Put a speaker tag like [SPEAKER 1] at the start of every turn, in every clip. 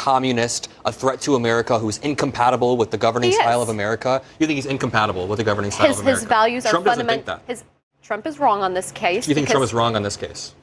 [SPEAKER 1] communist, a threat to America, who's incompatible with the governing style of America? You think he's incompatible with the governing style of America?
[SPEAKER 2] His values
[SPEAKER 1] Trump
[SPEAKER 2] are
[SPEAKER 1] doesn't think that.
[SPEAKER 2] Trump is wrong on this case.
[SPEAKER 1] You think Trump is wrong on this case?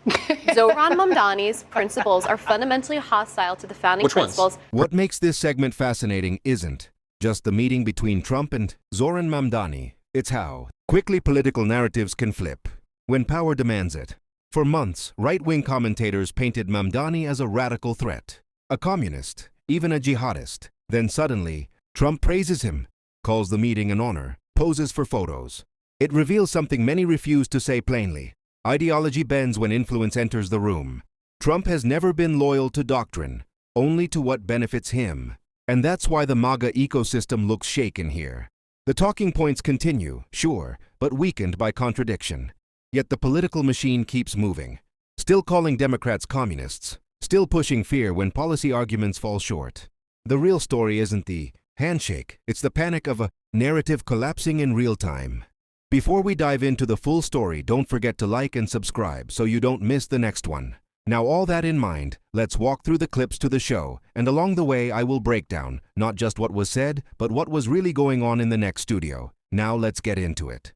[SPEAKER 2] Zohran Mamdani's principles are fundamentally hostile to the founding principles.
[SPEAKER 3] What makes this segment fascinating isn't just the meeting between Trump and Zohran Mamdani. It's how quickly political narratives can flip when power demands it. For months, right-wing commentators painted Mamdani as a radical threat, a communist, even a jihadist. Then suddenly, Trump praises him, calls the meeting an honor, poses for photos. It reveals something many refuse to say plainly. Ideology bends when influence enters the room. Trump has never been loyal to doctrine, only to what benefits him. And that's why the MAGA ecosystem looks shaken here. The talking points continue, sure, but weakened by contradiction. Yet the political machine keeps moving, still calling Democrats communists, still pushing fear when policy arguments fall short. The real story isn't the handshake, it's the panic of a narrative collapsing in real time. Before we dive into the full story, don't forget to like and subscribe so you don't miss the next one. Now, all that in mind, let's walk through the clips to the show, and along the way I will break down not just what was said, but what was really going on in the next studio. Now let's get into it.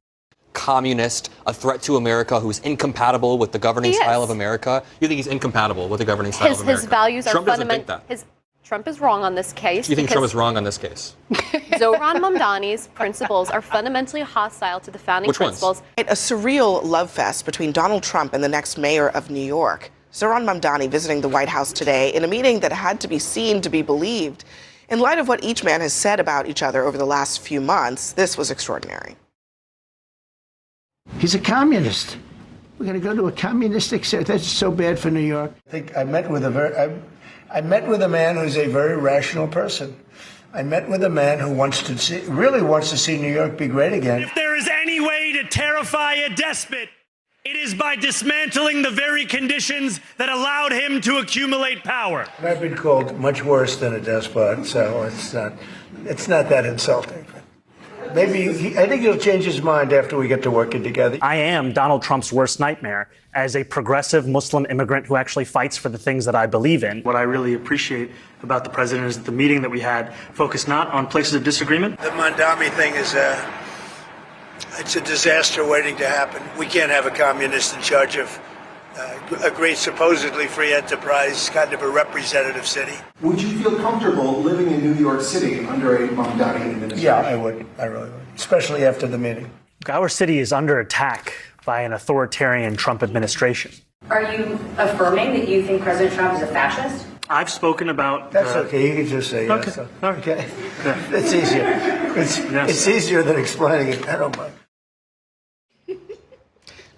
[SPEAKER 1] Communist, a threat to America, who's incompatible with the governing style of America. You think he's incompatible with the governing style of America?
[SPEAKER 2] His values
[SPEAKER 1] Trump
[SPEAKER 2] are
[SPEAKER 1] doesn't think that.
[SPEAKER 2] Trump is wrong on this case.
[SPEAKER 1] You think Trump is wrong on this case?
[SPEAKER 2] Zohran Mamdani's principles are fundamentally hostile to the founding principles.
[SPEAKER 4] A surreal love fest between Donald Trump and the next mayor of New York. Zohran Mamdani visiting the White House today in a meeting that had to be seen to be believed. In light of what each man has said about each other over the last few months, this was extraordinary.
[SPEAKER 5] He's a communist. We're going to go to a communistic state. That's so bad for New York.
[SPEAKER 6] I think I met with a man who's a very rational person. I met with a man who really wants to see New York be great again.
[SPEAKER 7] If there is any way to terrify a despot, it is by dismantling the very conditions that allowed him to accumulate power.
[SPEAKER 6] I've been called much worse than a despot, so it's not that insulting. I think he'll change his mind after we get to working together.
[SPEAKER 7] I am Donald Trump's worst nightmare as a progressive Muslim immigrant who actually fights for the things that I believe in. What I really appreciate about the president is that the meeting that we had focused not on places of disagreement.
[SPEAKER 6] The Mamdani thing is it's a disaster waiting to happen. We can't have a communist in charge of a great, supposedly free enterprise, kind of a representative city.
[SPEAKER 8] Would you feel comfortable living in New York City under a Mamdani administration?
[SPEAKER 6] Yeah, I would. I really would, especially after the meeting.
[SPEAKER 7] Our city is under attack by an authoritarian Trump administration.
[SPEAKER 9] Are you affirming that you think President Trump is a fascist?
[SPEAKER 7] I've spoken about...
[SPEAKER 6] That's okay. You can just say yes. Okay. It's easier. It's easier than explaining it. I don't mind.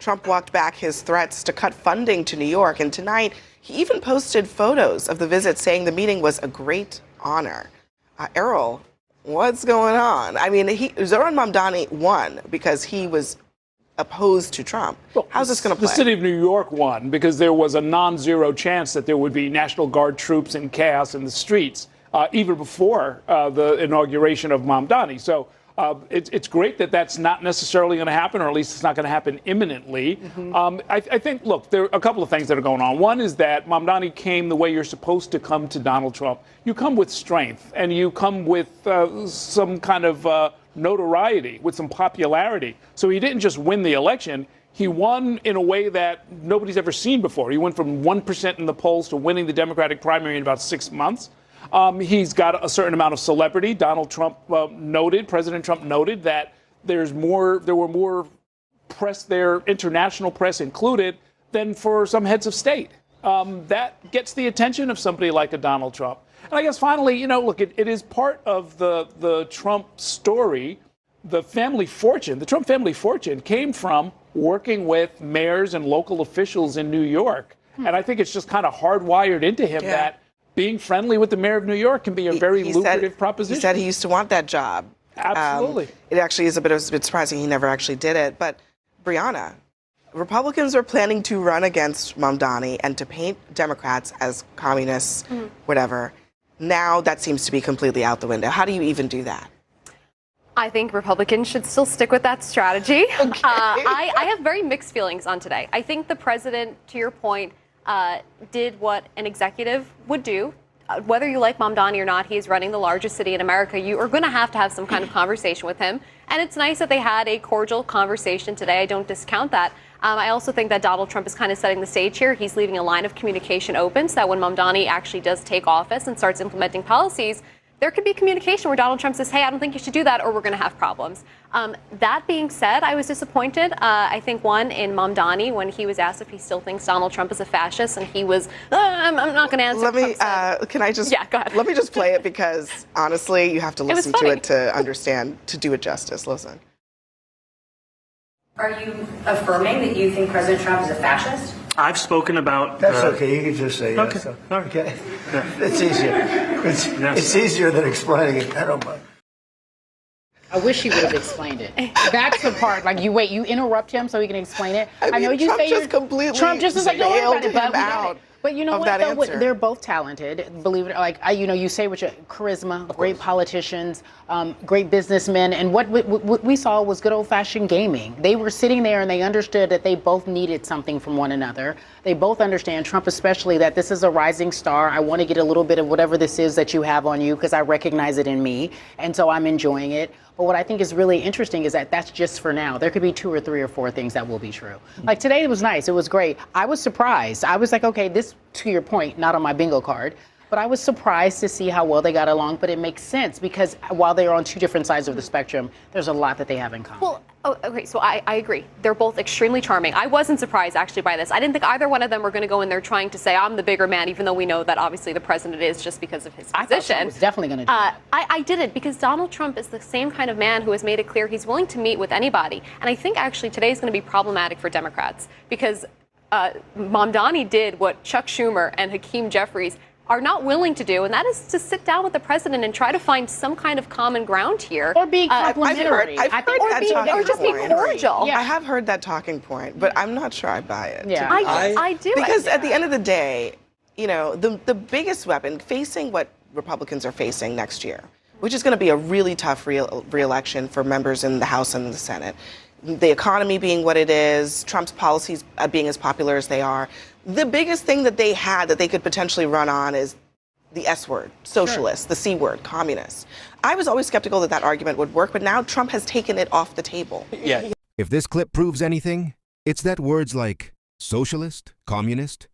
[SPEAKER 4] Trump walked back his threats to cut funding to New York, and tonight he even posted photos of the visit saying the meeting was a great honor. Errol, what's going on? I mean, Zohran Mamdani won because he was opposed to Trump.
[SPEAKER 10] Well,
[SPEAKER 4] how's this going to play?
[SPEAKER 10] The city of New York won because there was a non-zero chance that there would be National Guard troops and chaos in the streets, even before the inauguration of Mamdani. So it's great that that's not necessarily going to happen, or at least it's not going to happen imminently. I think, look, there are a couple of things that are going on. One is that Mamdani came the way you're supposed to come to Donald Trump. You come with strength, and you come with some kind of notoriety, with some popularity. So he didn't just win the election. He won in a way that nobody's ever seen before. He went from 1% in the polls to winning the Democratic primary in about 6 months. He's got a certain amount of celebrity. President Trump noted that there were more press there, international press included, than for some heads of state. That gets the attention of somebody like a Donald Trump. And I guess finally, look, it is part of the Trump story. The Trump family fortune came from working with mayors and local officials in New York. And I think it's just kind of hardwired into him that being friendly with the mayor of New York can be a very lucrative proposition.
[SPEAKER 4] He said he used to want that job.
[SPEAKER 10] Absolutely.
[SPEAKER 4] It actually is a bit surprising he never actually did it. But, Brianna, Republicans are planning to run against Mamdani and to paint Democrats as communists, whatever. Now that seems to be completely out the window. How do you even do that?
[SPEAKER 2] I think Republicans should still stick with that strategy.
[SPEAKER 4] Okay.
[SPEAKER 2] I have very mixed feelings on today. I think the president, to your point, did what an executive would do, whether you like Mamdani or not, he is running the largest city in America. You are going to have some kind of conversation with him. And it's nice that they had a cordial conversation today. I don't discount that. I also think that Donald Trump is kind of setting the stage here. He's leaving a line of communication open so that when Mamdani actually does take office and starts implementing policies, there could be communication where Donald Trump says, hey, I don't think you should do that, or we're going to have problems. That being said, I was disappointed. I think, one, in Mamdani, when he was asked if he still thinks Donald Trump is a fascist, and he was, I'm not going to answer.
[SPEAKER 4] Let me, can I just,
[SPEAKER 2] yeah, go ahead.
[SPEAKER 4] Let me just play it because, honestly, you have to listen to it to understand, to do it justice. Listen.
[SPEAKER 9] Are you affirming that you think President Trump is a fascist?
[SPEAKER 7] I've spoken about...
[SPEAKER 5] That's okay. You can just say yes.
[SPEAKER 7] Okay. All right.
[SPEAKER 5] Okay. It's easier. It's easier than explaining it. I don't mind.
[SPEAKER 11] I wish he would have explained it. That's the part. Like, you interrupt him so he can explain it.
[SPEAKER 4] I
[SPEAKER 11] know
[SPEAKER 4] mean,
[SPEAKER 11] you
[SPEAKER 4] Trump
[SPEAKER 11] say
[SPEAKER 4] just completely
[SPEAKER 11] Trump just is like, don't worry about it,
[SPEAKER 4] him out.
[SPEAKER 11] But you know what? Though, they're both talented. Believe it. Like you say, with your charisma, great politicians, great businessmen, and what we saw was good old-fashioned gaming. They were sitting there and they understood that they both needed something from one another. They both understand, Trump especially, that this is a rising star. I want to get a little bit of whatever this is that you have on you because I recognize it in me, and so I'm enjoying it. But what I think is really interesting is that that's just for now. There could be 2 or 3 or 4 things that will be true. Like today, it was nice. It was great. I was surprised. I was like, okay, this, to your point, not on my bingo card. But I was surprised to see how well they got along. But it makes sense because while they're on 2 different sides of the spectrum, there's a lot that they have in common.
[SPEAKER 2] Well, okay, so I agree. They're both extremely charming. I wasn't surprised, actually, by this. I didn't think either one of them were going to go in there trying to say, I'm the bigger man, even though we know that obviously the president is just because of his position.
[SPEAKER 11] I thought Trump was definitely going to do that.
[SPEAKER 2] I didn't, because Donald Trump is the same kind of man who has made it clear he's willing to meet with anybody. And I think actually today is going to be problematic for Democrats because Mamdani did what Chuck Schumer and Hakeem Jeffries are not willing to do, and that is to sit down with the president and try to find some kind of common ground here.
[SPEAKER 11] Or be complimentary.
[SPEAKER 4] I've heard that talking
[SPEAKER 2] or just be
[SPEAKER 4] point.
[SPEAKER 2] cordial.
[SPEAKER 4] I have heard that talking point, but I'm not sure I buy it.
[SPEAKER 11] Yeah,
[SPEAKER 2] I do.
[SPEAKER 4] Because at the end of the day, you know, the biggest weapon facing what Republicans are facing next year, which is going to be a really tough re-election for members in the House and the Senate, the economy being what it is, Trump's policies being as popular as they are, the biggest thing that they had that they could potentially run on is the S word, socialist, the C word, communist. I was always skeptical that that argument would work, but now Trump has taken it off the table.
[SPEAKER 1] Yeah.
[SPEAKER 3] If this clip proves anything, it's that words like socialist, communist,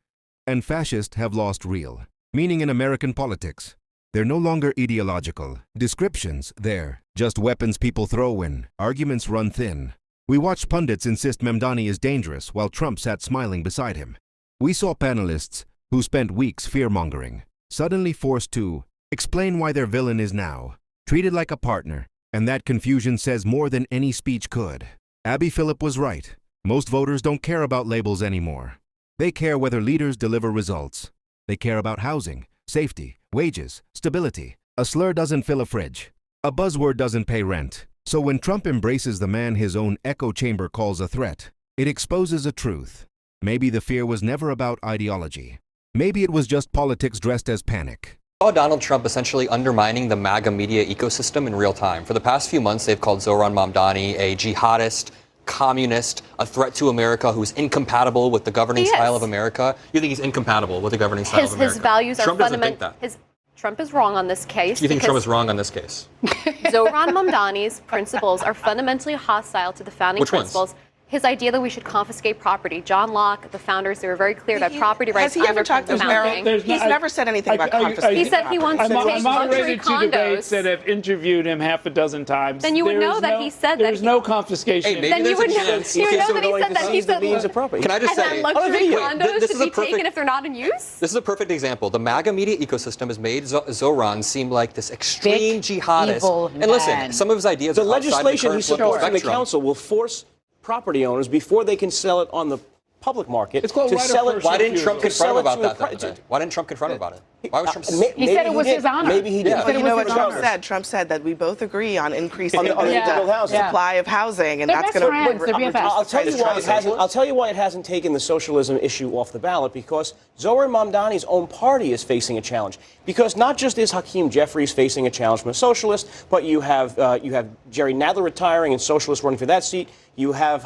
[SPEAKER 3] and fascist have lost real meaning in American politics. They're no longer ideological descriptions, they're just weapons people throw when arguments run thin. We watched pundits insist Mamdani is dangerous while Trump sat smiling beside him. We saw panelists who spent weeks fear-mongering, suddenly forced to explain why their villain is now treated like a partner, and that confusion says more than any speech could. Abby Phillip was right. Most voters don't care about labels anymore. They care whether leaders deliver results. They care about housing, safety, wages, stability. A slur doesn't fill a fridge. A buzzword doesn't pay rent. So when Trump embraces the man his own echo chamber calls a threat, it exposes a truth. Maybe the fear was never about ideology. Maybe it was just politics dressed as panic.
[SPEAKER 1] Saw Donald Trump essentially undermining the MAGA media ecosystem in real time. For the past few months, they've called Zohran Mamdani a jihadist, communist, a threat to America who's incompatible with the governing style of America. You think he's incompatible with the governing style of America?
[SPEAKER 2] His values are
[SPEAKER 1] fundamental. Trump doesn't think that.
[SPEAKER 2] Trump is wrong on this case.
[SPEAKER 1] You think Trump is wrong on this case?
[SPEAKER 2] Zohran Mamdani's principles are fundamentally hostile to the founding
[SPEAKER 1] Which
[SPEAKER 2] principles.
[SPEAKER 1] ones?
[SPEAKER 2] His idea that we should confiscate property. John Locke, the founders, they were very clear that property rights
[SPEAKER 4] Has he ever talked to
[SPEAKER 2] founding.
[SPEAKER 4] He's never said anything about confiscation.
[SPEAKER 2] He said he wants to take luxury
[SPEAKER 10] moderated 2 debates
[SPEAKER 2] condos.
[SPEAKER 10] that have interviewed him half a dozen times.
[SPEAKER 2] Then you would know that he said that.
[SPEAKER 10] There's no confiscation.
[SPEAKER 1] Hey, maybe
[SPEAKER 2] then you would know
[SPEAKER 1] a
[SPEAKER 2] that he said that he said
[SPEAKER 1] Can I just say,
[SPEAKER 2] luxury condos
[SPEAKER 1] this
[SPEAKER 2] should
[SPEAKER 1] is a
[SPEAKER 2] be
[SPEAKER 1] perfect,
[SPEAKER 2] taken if they're not in use?
[SPEAKER 1] This is a perfect example. The MAGA media ecosystem has made Zohran seem like this extreme jihadist. And listen, some of his ideas
[SPEAKER 12] the
[SPEAKER 1] are
[SPEAKER 12] legislation
[SPEAKER 1] outside the
[SPEAKER 12] he's supporting in the
[SPEAKER 1] spectrum.
[SPEAKER 12] council will force property owners before they can sell it on the public market
[SPEAKER 10] it's called
[SPEAKER 12] to
[SPEAKER 10] right
[SPEAKER 12] sell
[SPEAKER 10] of
[SPEAKER 12] it.
[SPEAKER 1] Why didn't Trump confront him about that
[SPEAKER 12] the
[SPEAKER 1] the other day? Why didn't Trump confront him about it? Why was Trump?
[SPEAKER 11] He said it was his honor.
[SPEAKER 12] Maybe he did.
[SPEAKER 1] Yeah.
[SPEAKER 4] Well, you know what Trump said? Trump said that we both agree on increasing the supply of housing, and that's going to.
[SPEAKER 12] I'll tell you why it hasn't taken the socialism issue off the ballot, because Zohran Mamdani's own party is facing a challenge. Because not just is Hakeem Jeffries facing a challenge from a socialist, but you have Jerry Nadler retiring and socialists running for that seat. You have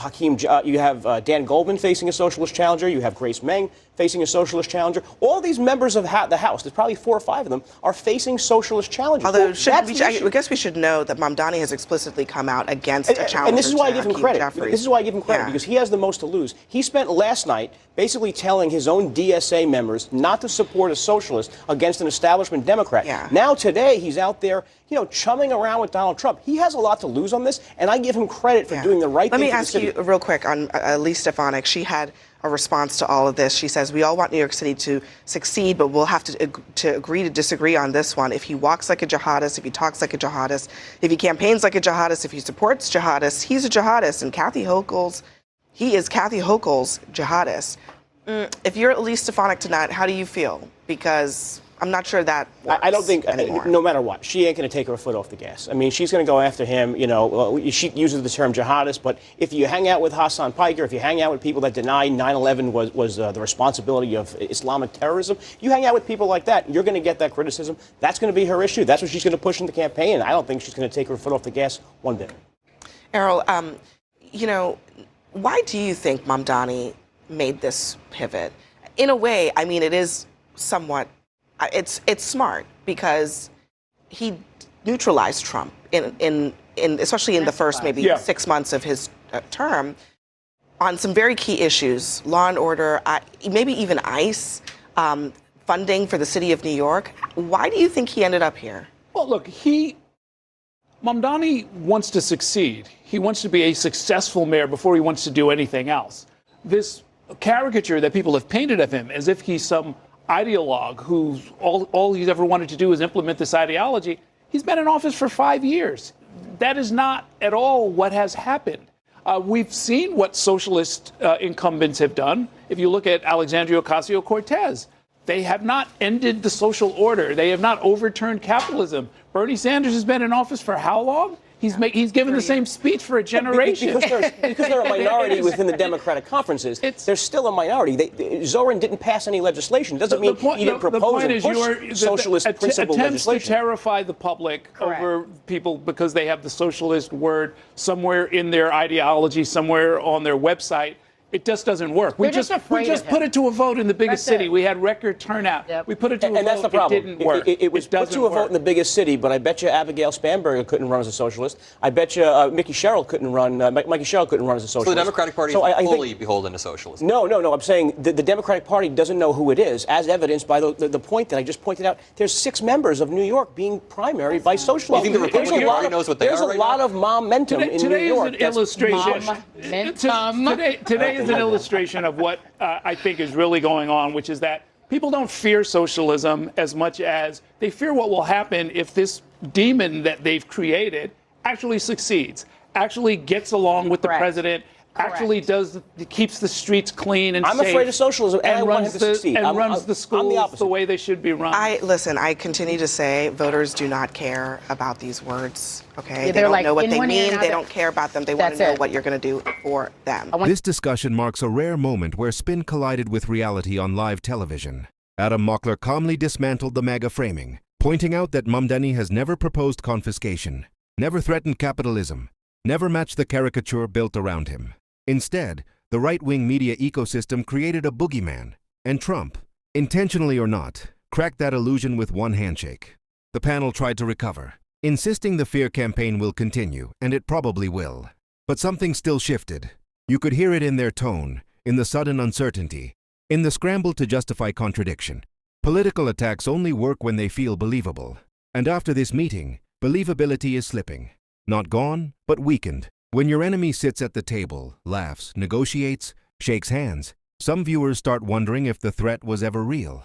[SPEAKER 12] Dan Goldman facing a socialist challenger. You have Grace Meng facing a socialist challenger. All these members of the House, there's probably 4 or 5 of them, are facing socialist challenges.
[SPEAKER 4] Although,
[SPEAKER 12] Well,
[SPEAKER 4] I guess we should know that Mamdani has explicitly come out against a challenger.
[SPEAKER 12] And this is why I give him
[SPEAKER 4] Hakeem
[SPEAKER 12] credit.
[SPEAKER 4] Jeffries.
[SPEAKER 12] This is why I give him credit, because he has the most to lose. He spent last night basically telling his own DSA members not to support a socialist against an establishment Democrat.
[SPEAKER 4] Yeah.
[SPEAKER 12] Now today he's out there, chumming around with Donald Trump. He has a lot to lose on this, and I give him credit for doing the right thing.
[SPEAKER 4] Let me ask you real quick on Lee Stefanik. She had a response to all of this. She says, we all want New York City to succeed, but we'll have to agree to disagree on this one. If he walks like a jihadist, if he talks like a jihadist, if he campaigns like a jihadist, if he supports jihadists, he's a jihadist. And he is Kathy Hochul's jihadist. If you're Lee Stefanik tonight, how do you feel? Because I'm not sure that works
[SPEAKER 12] I don't think,
[SPEAKER 4] anymore.
[SPEAKER 12] no matter what, she ain't going to take her foot off the gas. I mean, she's going to go after him. She uses the term jihadist, but if you hang out with Hassan Piker, if you hang out with people that deny 9/11 was the responsibility of Islamic terrorism, you hang out with people like that, you're going to get that criticism. That's going to be her issue. That's what she's going to push in the campaign, and I don't think she's going to take her foot off the gas one bit.
[SPEAKER 4] Errol, why do you think Mamdani made this pivot? In a way, I mean, it is somewhat. It's smart because he neutralized Trump especially in the first maybe 6 months of his term on some very key issues, law and order, maybe even ICE, funding for the city of New York. Why do you think he ended up here?
[SPEAKER 10] Well, look, Mamdani wants to succeed. He wants to be a successful mayor before he wants to do anything else. This caricature that people have painted of him as if he's some ideologue who all he's ever wanted to do is implement this ideology. He's been in office for 5 years. That is not at all what has happened. We've seen what socialist incumbents have done. If you look at Alexandria Ocasio-Cortez, they have not ended the social order. They have not overturned capitalism. Bernie Sanders has been in office for how long? He's given the same speech for a generation.
[SPEAKER 12] Because they're a minority within the Democratic conferences, they're still a minority. Zoran didn't pass any legislation. It doesn't mean he didn't propose and push socialist principle
[SPEAKER 10] attempts
[SPEAKER 12] legislation.
[SPEAKER 10] to terrify the public over people because they have the socialist word somewhere in their ideology, somewhere on their website. It just doesn't work. We just put it to a vote in the biggest city. We had record turnout.
[SPEAKER 12] Yep.
[SPEAKER 10] We put it to a vote.
[SPEAKER 12] And that's the problem.
[SPEAKER 10] It didn't work.
[SPEAKER 12] It was put to a vote in the biggest city, but I bet you Abigail Spanberger couldn't run as a socialist. I bet you Mikey Sherrill couldn't run. Mikey Sherrill couldn't run as a socialist.
[SPEAKER 1] So the Democratic Party is fully beholden to socialism.
[SPEAKER 12] No. I'm saying the Democratic Party doesn't know who it is, as evidenced by the point that I just pointed out. There's 6 members of New York being primaried by socialism.
[SPEAKER 1] You think the Republican Party knows what they are?
[SPEAKER 12] There's a lot of momentum in New York.
[SPEAKER 10] Today is an illustration of what I think is really going on, which is that people don't fear socialism as much as they fear what will happen if this demon that they've created actually succeeds, actually gets along with the president, actually keeps the streets clean and
[SPEAKER 12] I'm
[SPEAKER 10] safe.
[SPEAKER 12] afraid of socialism, and I want him to succeed.
[SPEAKER 10] And runs the schools the way they should be run.
[SPEAKER 4] I continue to say voters do not care about these words, okay?
[SPEAKER 11] Yeah,
[SPEAKER 4] they don't
[SPEAKER 11] like,
[SPEAKER 4] know what they
[SPEAKER 11] in one ear,
[SPEAKER 4] mean.
[SPEAKER 11] now
[SPEAKER 4] They
[SPEAKER 11] that-
[SPEAKER 4] don't care about them. They want to know what you're going to do for them.
[SPEAKER 3] This discussion marks a rare moment where spin collided with reality on live television. Adam Mockler calmly dismantled the MAGA framing, pointing out that Mamdani has never proposed confiscation, never threatened capitalism, never matched the caricature built around him. Instead, the right-wing media ecosystem created a boogeyman, and Trump, intentionally or not, cracked that illusion with one handshake. The panel tried to recover, insisting the fear campaign will continue, and it probably will. But something still shifted. You could hear it in their tone, in the sudden uncertainty, in the scramble to justify contradiction. Political attacks only work when they feel believable. And after this meeting, believability is slipping. Not gone, but weakened. When your enemy sits at the table, laughs, negotiates, shakes hands, some viewers start wondering if the threat was ever real.